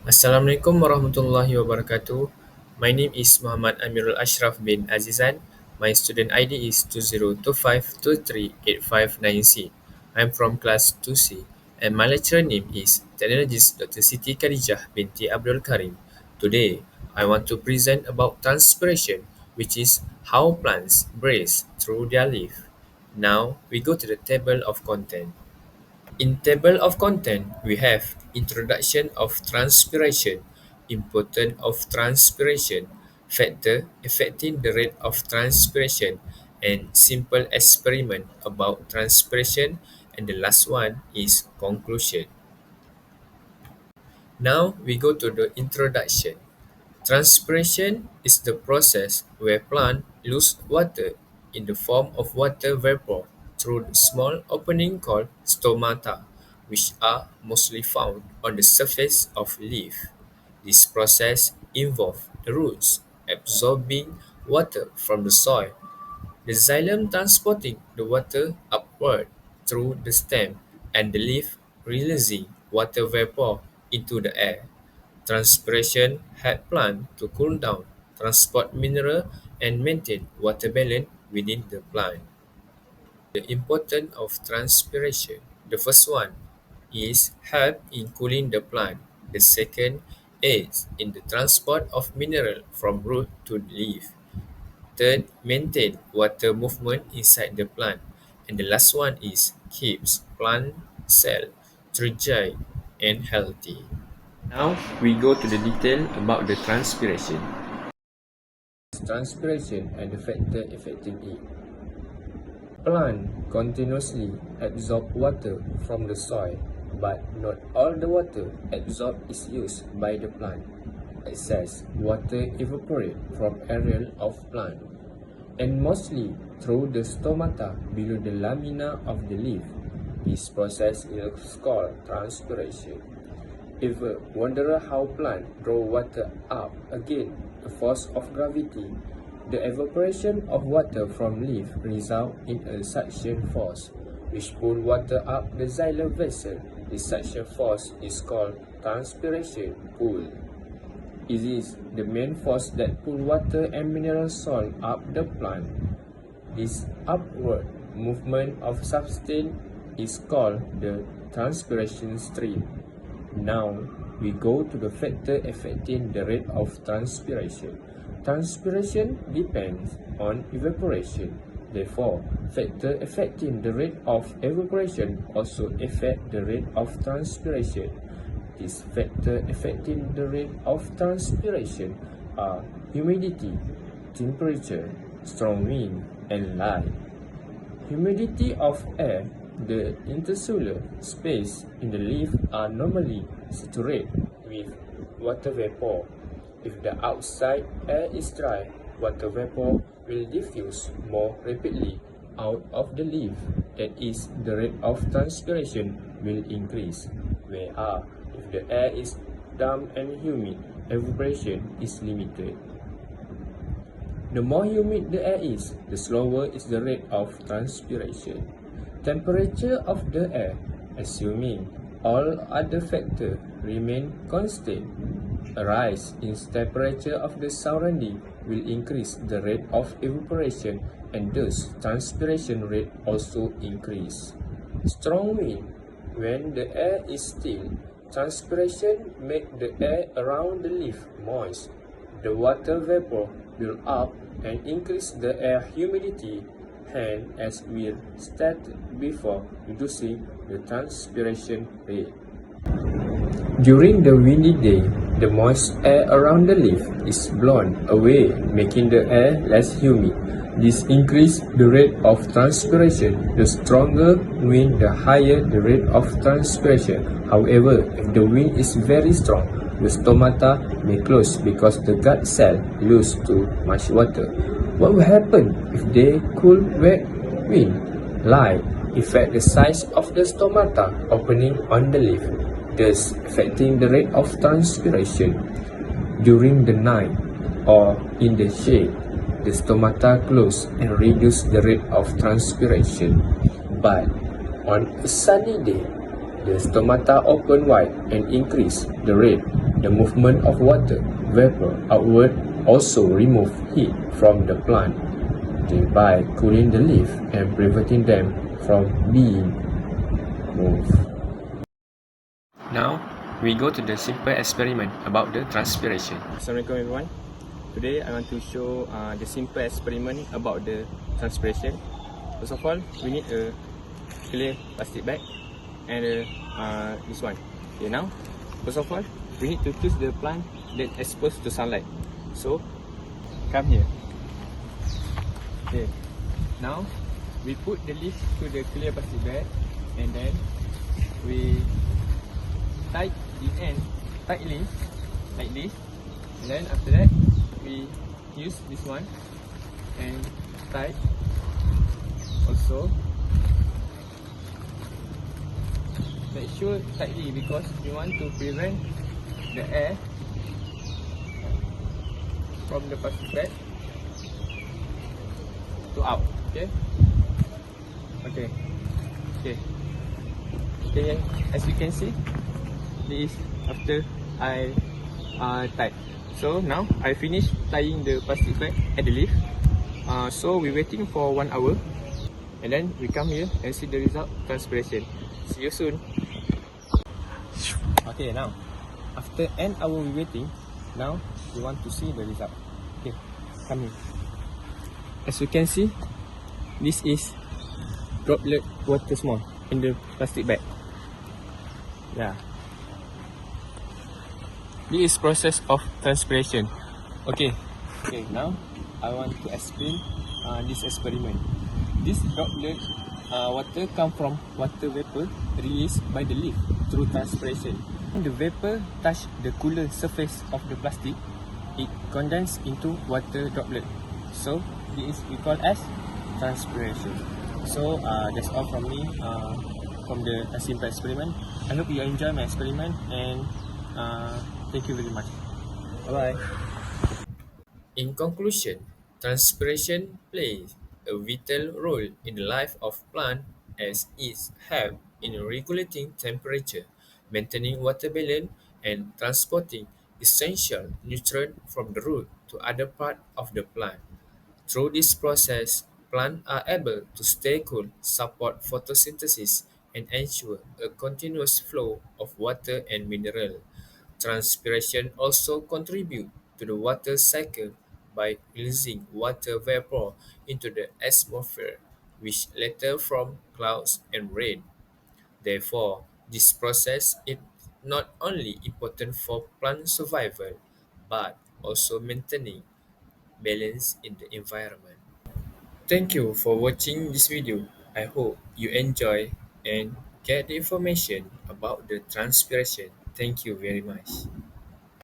Assalamualaikum warahmatullahi wabarakatuh. My name is Muhammad Amirul Ashraf bin Azizan. My student ID is 2025238596. I'm from class 2C and my lecturer name is Technologist Dr. Siti Khadijah binti Abdul Karim. Today, I want to present about transpiration, which is how plants breathe through their leaf. Now, we go to the table of content. In table of content, we have introduction of transpiration, importance of transpiration, factor affecting the rate of transpiration, and simple experiment about transpiration, and the last one is conclusion. Now we go to the introduction. Transpiration is the process where plants lose water in the form of water vapor through the small opening called stomata, which are mostly found on the surface of leaf. This process involves the roots absorbing water from the soil, the xylem transporting the water upward through the stem, and the leaf releasing water vapor into the air. Transpiration helps plants to cool down, transport mineral, and maintain water balance within the plant. The importance of transpiration. The first one is help in cooling the plant. The second aids in the transport of mineral from root to leaf. Third, maintain water movement inside the plant. And the last one is keeps plant cell fragile and healthy. Now we go to the detail about the transpiration. Transpiration and the factor affecting it. Plant continuously absorb water from the soil, but not all the water absorbed is used by the plant. Excess water evaporates from area of plant, and mostly through the stomata below the lamina of the leaf. This process is called transpiration. If you wonder how plants draw water up against the force of gravity, the evaporation of water from leaf results in a suction force, which pulls water up the xylem vessel. This suction force is called transpiration pull. It is the main force that pulls water and mineral salt up the plant. This upward movement of substance is called the transpiration stream. Now, we go to the factor affecting the rate of transpiration. Transpiration depends on evaporation. Therefore, factor affecting the rate of evaporation also affect the rate of transpiration. These factors affecting the rate of transpiration are humidity, temperature, strong wind, and light. Humidity of air. The intercellular space in the leaf are normally saturated with water vapor. If the outside air is dry, water vapor will diffuse more rapidly out of the leaf. That is, the rate of transpiration will increase. Whereas, if the air is damp and humid, evaporation is limited. The more humid the air is, the slower is the rate of transpiration. Temperature of the air, assuming all other factors remain constant. A rise in temperature of the surrounding will increase the rate of evaporation, and thus transpiration rate also increase. Strong wind. When the air is still, transpiration make the air around the leaf moist. The water vapor build up and increase the air humidity, and as we stated before, reducing the transpiration rate. During the windy day, the moist air around the leaf is blown away, making the air less humid. This increases the rate of transpiration. The stronger wind, the higher the rate of transpiration. However, if the wind is very strong, the stomata may close because the gut cell lose too much water. What will happen if they cool wet wind? Light affect the size of the stomata opening on the leaf, thus affecting the rate of transpiration. During the night or in the shade, the stomata close and reduce the rate of transpiration. But on a sunny day, the stomata open wide and increase the rate. The movement of water vapor outward also remove heat from the plant, thereby cooling the leaf and preventing them from being moved. Now, we go to the simple experiment about the transpiration. Assalamualaikum everyone. Today I want to show the simple experiment about the transpiration. First of all, we need a clear plastic bag and this one. Okay, now, first of all, we need to choose the plant that exposed to sunlight. So, come here. Okay, now we put the leaf to the clear plastic bag and then we tie the end tightly like this, and then after that we use this one and tie also. Make sure tightly because we want to prevent the air from the plastic bag to out. Okay. Okay. Okay. Okay. As you can see, this is after I tied. So now I finished tying the plastic bag at the leaf. So we're waiting for 1 hour, and then we come here and see the result transpiration. See you soon. Okay, now after an hour we waiting, now we want to see the result. Okay, come here. As you can see, this is droplet water small in the plastic bag. Yeah. This is process of transpiration. Okay. Okay, now I want to explain this experiment. This droplet water come from water vapor released by the leaf through transpiration. When the vapor touch the cooler surface of the plastic, it condenses into water droplet. So this is we call as transpiration. So that's all from me from the simple experiment. I hope you enjoy my experiment and thank you very much. Bye bye. In conclusion, transpiration plays a vital role in the life of plant as it helps in regulating temperature, maintaining water balance, and transporting essential nutrients from the root to other parts of the plant. Through this process, plants are able to stay cool, support photosynthesis, and ensure a continuous flow of water and mineral. Transpiration also contributes to the water cycle by releasing water vapor into the atmosphere, which later form clouds and rain. Therefore, this process is not only important for plant survival, but also maintaining balance in the environment. Thank you for watching this video. I hope you enjoy and get the information about the transpiration. Thank you very much.